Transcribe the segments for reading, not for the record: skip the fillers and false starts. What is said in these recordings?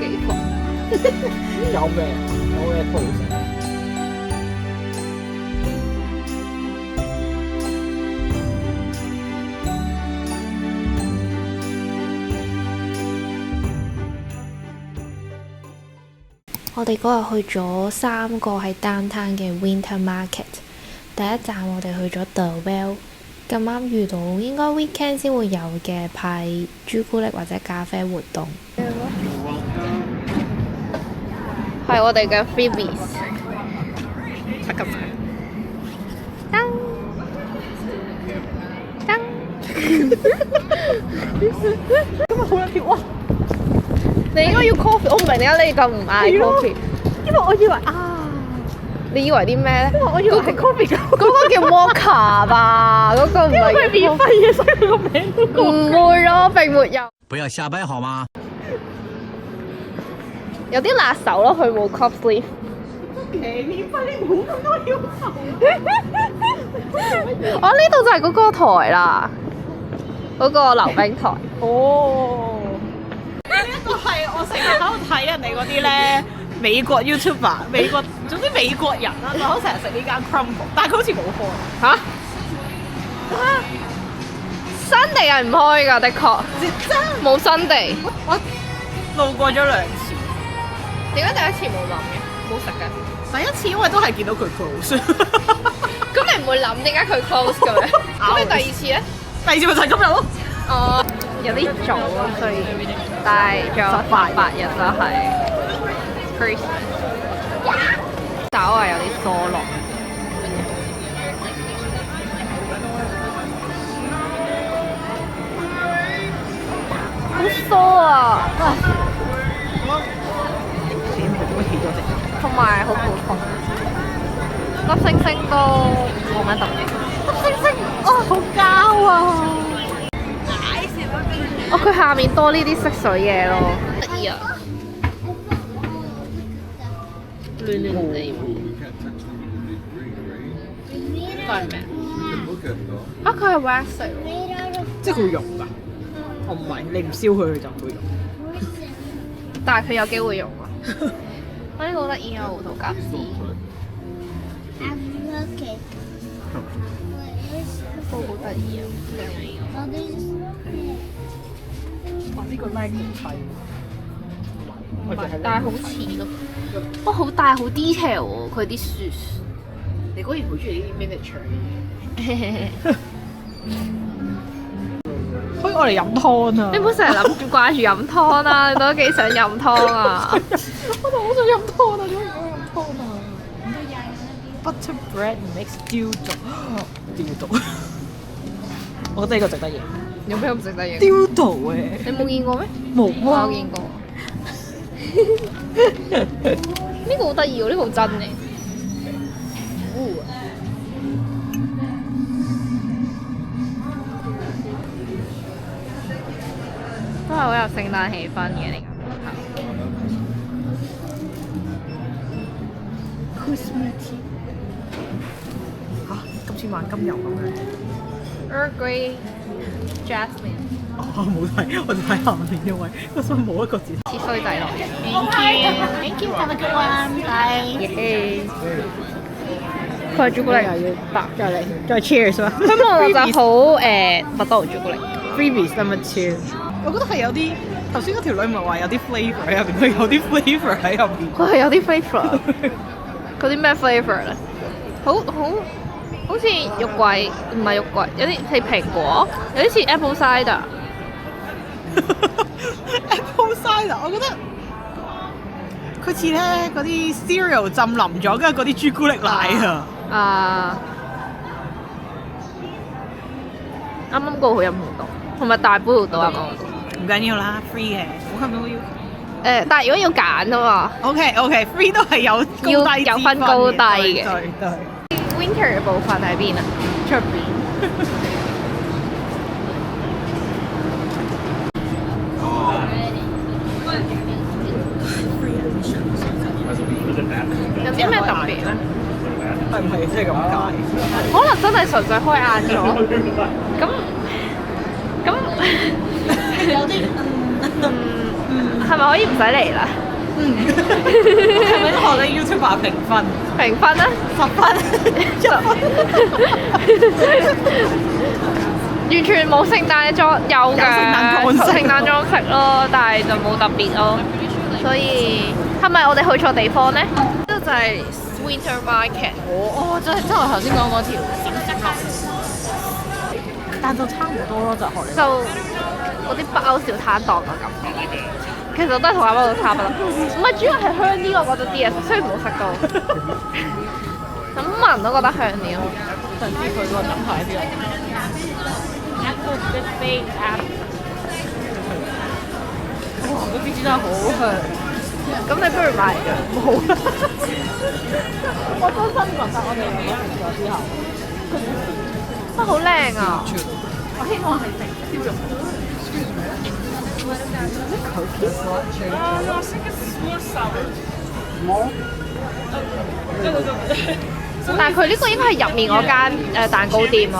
幾服。有咩套食？我哋嗰日去咗3個喺 downtown 嘅 Winter Market。第一站我哋去咗 The Well， 咁啱遇到應該 weekend 先會有嘅派朱古力或者咖啡活動。係我哋嘅 freebies。七級仔。噔噔。今日好有條哇！你應該要 coffee， 我唔明點解你咁唔嗌 coffee。因為我以為你以為啲咩咧？因為我以為係 coffee 嗰個叫 mocha 吧？嗰個唔係。佢係免費嘅，所以佢個名都講。唔會咯，並沒有。不要瞎掰好嗎？有啲辣手咯，佢冇 cup sleeve。免費你冇咁多要求。我呢度就係嗰個台啦，嗰個溜冰台。哦。呢一個係我成日喺度睇人哋嗰啲咧。美國 YouTuber， 總之美國人啦，就好成日食呢間 Crumble， 但係佢好似冇開嚇？新地係唔開㗎，的確。真冇新地。我路過咗2次。點解第一次冇諗嘅？冇食嘅。第一次因為都係見到佢 close。咁你唔會諗點解佢 close 嘅咩？咁你第2次咧？第2次咪就係今日咯。哦，有啲早啊，所以但係仲有8日就係。稍為有啲疏落，好疏啊！同埋好普通，粒星星都冇乜特別。粒星星好膠啊！佢下面多呢啲色水嘢咯，得意啊！亂亂地佢係咩？佢係 wax 嚟喎，即係佢會溶㗎。我唔係，你唔燒佢就唔會溶。但係佢有機會溶啊！我呢個好得意啊，胡桃夾子。都好得意啊！哇！呢個 like 好細。但係好似咯，哇！好大好 detail 喎，佢啲樹。你果然好中意呢啲 miniature 嘅嘢。可以我嚟飲湯啊！你唔好成日諗住掛住飲湯啦，你都幾想飲湯啊！我就好想飲湯啊！點解要飲湯啊？Butter bread mix dildo，我覺得呢個值得贏。有咩咁值得嘢dildo 嘅，你冇見過咩？冇啊！我見過。呢個好得意喎，呢個好真嘅。都係好有聖誕氣氛嘅呢個。Christmas 嚇，今次萬金油咁樣。Earl Grey Jasmine。我冇睇，我就睇下面，因為個心冇一個字。似衰仔落嘅。Thank you, have a good one. Bye. 佢係朱古力，又要白再嚟，再 cheers 嘛。香望落就好麥當勞朱古力。Freebies number 2，我覺得係有啲頭先嗰條女唔係話有啲 flavour 喺入邊，佢有啲 flavour 喺入邊。佢係有啲 flavour，嗰啲咩 flavour 咧？好似肉桂，唔係肉桂，有啲係蘋果，有啲似 apple cider。Apple cider， 我覺得佢似咧嗰啲 cereal 浸淋咗，跟住嗰啲朱古力奶啊。啊！啱啱嗰個好飲好多，同埋大杯好多啱啱嗰個。唔緊要啦，free 嘅，冇咁多要求。但係如果要揀啊嘛 OK，free 都係有高低有分高低嘅。對。Winter 嘅部分喺邊啊？出邊。有啲咩特別咧？係唔係真係咁解？可能真係純粹開晏咗。咁有啲係咪可以唔使嚟啦？係咪學你 YouTuber 評分？評分啊10分，完全冇聖誕裝，有嘅聖誕裝飾咯，但係就冇特別咯。所以係咪我哋去錯地方咧？呢個就係 Winter Market。即係我頭先講嗰條閃閃路，但就差唔多咯，就學你。就嗰啲北歐小攤檔嘅感覺，其實都係同亞洲差唔多。唔係，主要係香啲，我覺得啲嘢雖然冇食到，咁聞都覺得香啲咯。想知佢個品牌喺邊？Apple Big Apple。哇！嗰啲真係好香。咁你不如買嘅。冇啦。我真心覺得我哋兩個食咗之後，啊好靚啊！我希望係食燒肉。但係佢呢個應該係入面嗰間蛋糕店咯。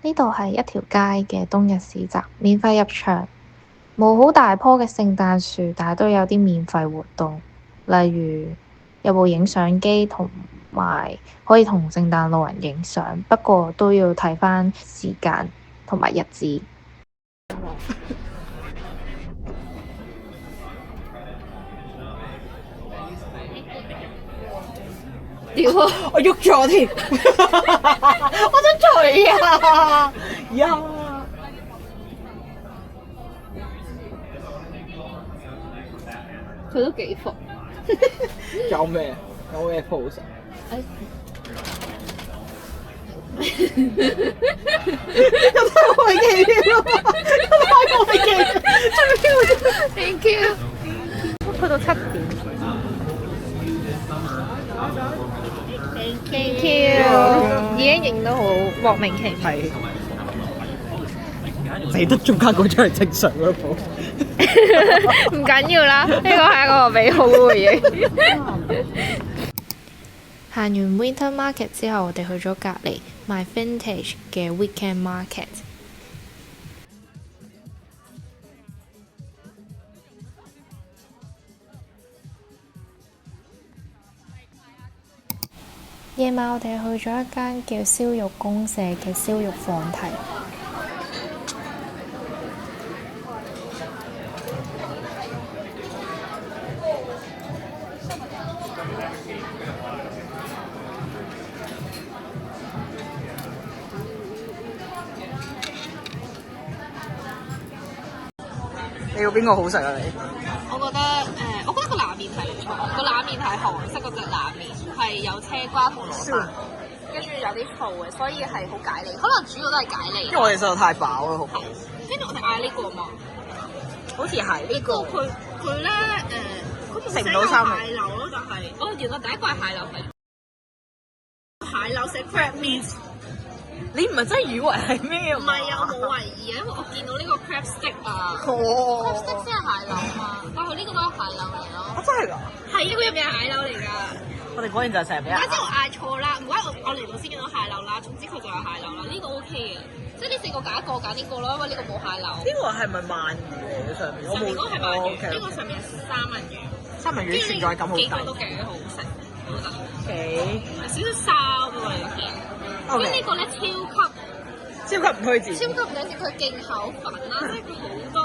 呢度係一條街嘅冬日市集，免費入場，冇好大棵嘅聖誕樹，但係都有啲免費活動，例如有部影相機同埋可以同聖誕老人影相，不過都要睇返時間同埋日子。屌啊！我喐咗添，我想除啊！呀！佢都幾服。有咩？有咩 pose？有太我未記添啊！有太我未記。Thank you。去到7點。Thank you。已經影到好莫名其妙。係。死得中間嗰張係正常嗰部。唔緊要啦，呢個係一個美好嘅回憶。行完 Winter Market 之後，我哋去咗隔離賣 vintage 嘅 Weekend Market。夜晚我哋去咗一間叫燒肉公社嘅燒肉放題。你要邊個好食啊？你？我覺得個冷麵係唔錯，個冷麵係韓式嗰隻冷麵，係有車瓜同蘿蔔，跟住有啲醋嘅，所以係好解膩。可能主要都係解膩。因為我哋實在太飽啦，好飽。跟住我哋嗌呢個嘛，好似係呢個。佢咧佢食唔到三文蟹柳咯，就係原來第一個係蟹柳嚟。蟹柳寫 crab meat。你唔係真係以為係咩？唔係啊，我冇懷疑啊，因為我見到呢個 crab stick 啊，crab stick 先係蟹柳嘛，但係呢個都係蟹柳嚟咯。真係㗎？係啊，佢入面係蟹柳嚟㗎。我哋果然就係成日俾人。唔怪之我嗌錯啦，唔怪我嚟到先見到蟹柳啦，總之佢就係蟹柳啦，呢個 OK 嘅，即係呢4個揀一個揀呢個咯，因為呢個冇蟹柳。呢個係咪鰻魚上面？上面嗰個係鰻魚，呢個上面係三文魚。三文魚存在感好低。幾個都幾好食，我覺得。幾？少少沙嘅喎，有啲。咁呢個咧超級唔推薦，佢勁厚粉啦，即係佢好多，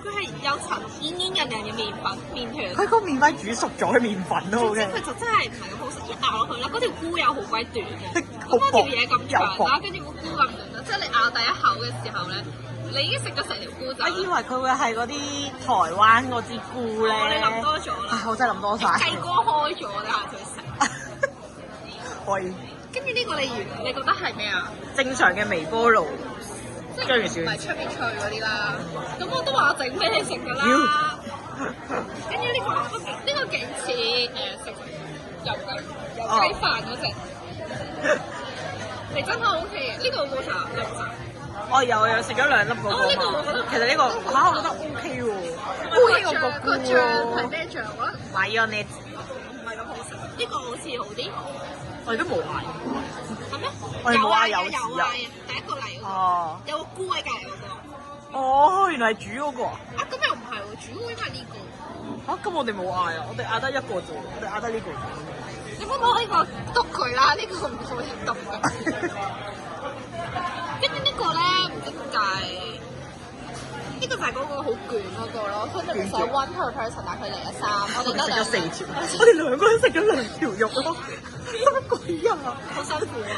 佢係有層煙煙韌韌嘅麵團。佢個麵粉煮熟咗嘅麵粉都 OK。佢就真係唔係咁好食，一咬落去啦，嗰條菇又好鬼短嘅，咁嗰條嘢咁長啦，跟住個菇咁短啦，即係你咬第一口嘅時候咧，你已經食咗成條菇仔。我以為佢會係嗰啲台灣嗰支菇咧。你諗多咗啦。我真係諗多晒。計哥開咗，你下次去食。可以。跟住呢個你覺得係咩啊？正常嘅微波爐，即係唔係出面脆嗰啲啦。咁我都話我整俾你食㗎啦。跟住呢個勁似食油雞飯嗰隻。你真係 OK 嘅，呢個好冇茶，你唔食？我有食咗2粒嗰個。呢個我覺得其實呢個我覺得 OK 喎。OK 喎個醬係咩醬啊？Mayonnaise。唔係咁好食，呢個好似好啲。我哋都冇嗌。係咩？我哋冇嗌有第一個嚟嗰個。有個菇喺隔離嗰個。哦，原來係煮嗰個啊！啊，咁又唔係喎，主要應該係呢個。嚇，咁我哋冇嗌啊！我哋嗌得一個啫，我哋嗌得呢個。你唔好攞呢個篤佢啦，呢個唔可以篤嘅。跟住呢個咧唔知點解，呢個就係嗰個好捲嗰個咯。佢哋唔想 one per person，但佢嚟咗3，我哋得食咗4條，我我哋2個人食咗2條肉咯，乜鬼啊！好辛苦啊！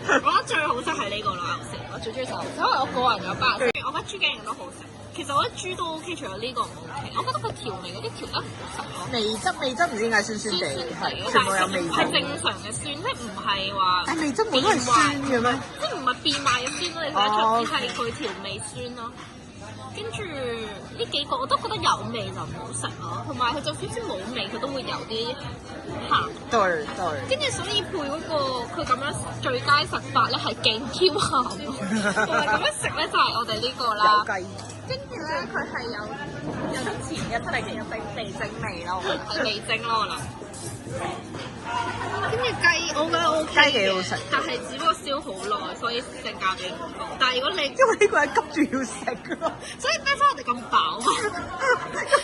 我覺得最好食係呢個啦，牛舌，我最中意就係，因為我個人有巴，我覺得豬頸翼都好食。其實我覺得豬都 OK，除咗呢個唔 OK。我覺得佢調味嗰啲調得唔好食咯。味質唔知點解酸酸地，係全部有味係正常嘅酸，即係唔係話。味質冇都係酸嘅咩？即係唔係變壞嘅酸咯？你睇得出，只係佢調味酸咯。跟住呢幾個我都覺得有味就唔好食咯，同埋佢就算冇味，佢都會有啲鹹。對。跟住所以配嗰個佢咁樣最佳食法咧係勁 Q 鹹咯，同埋咁樣食咧就係我哋呢個啦。有雞。跟住咧佢係有啲前一出嚟嘅味精味咯，係味精咯我諗。跟住雞我覺得 OK 雞幾好食，但係只不過燒好耐，所以性價比唔高。但係如果你因為呢個係急住要食㗎咯，所以點解我哋咁飽啊？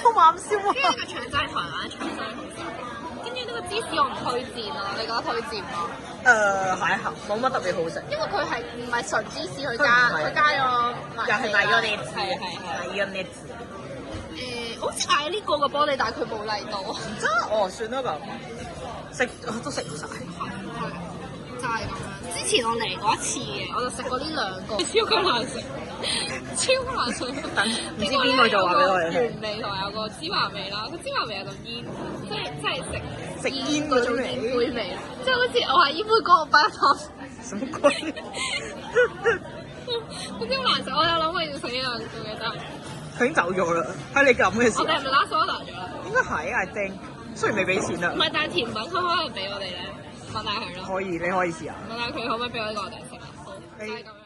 咁猛燒啊！跟住呢個腸仔係台灣腸仔好食。跟住呢個芝士我唔推薦啊，你覺得推薦嗎？係冇乜特別好食，因為佢係唔係純芝士佢加咗又係買咗呢次，係買咗呢次。好似嗌呢個嘅玻璃，但係佢冇嚟到。真算啦咁，食都食唔晒。就係咁樣。之前我嚟過一次嘅，我就食過呢2個，超級難食，超難食。唔知邊個做話俾我哋聽。原味同埋有個芝麻味啦，個芝麻味有個煙，即係食煙嗰種煙杯味，即係好似我係煙杯嗰個巴糖。什麼鬼？好超難食，我有諗過要食呢2個嘅，但係佢已經走咗啦，喺你咁嘅時候。我哋係咪 last order 咗啦？應該係，I think。雖然未俾錢啦。唔係，但係甜品佢可能俾我哋咧，問下佢咯。可以，你可以試下。問下佢可唔可以俾我呢個我哋食啊？好，就係咁樣。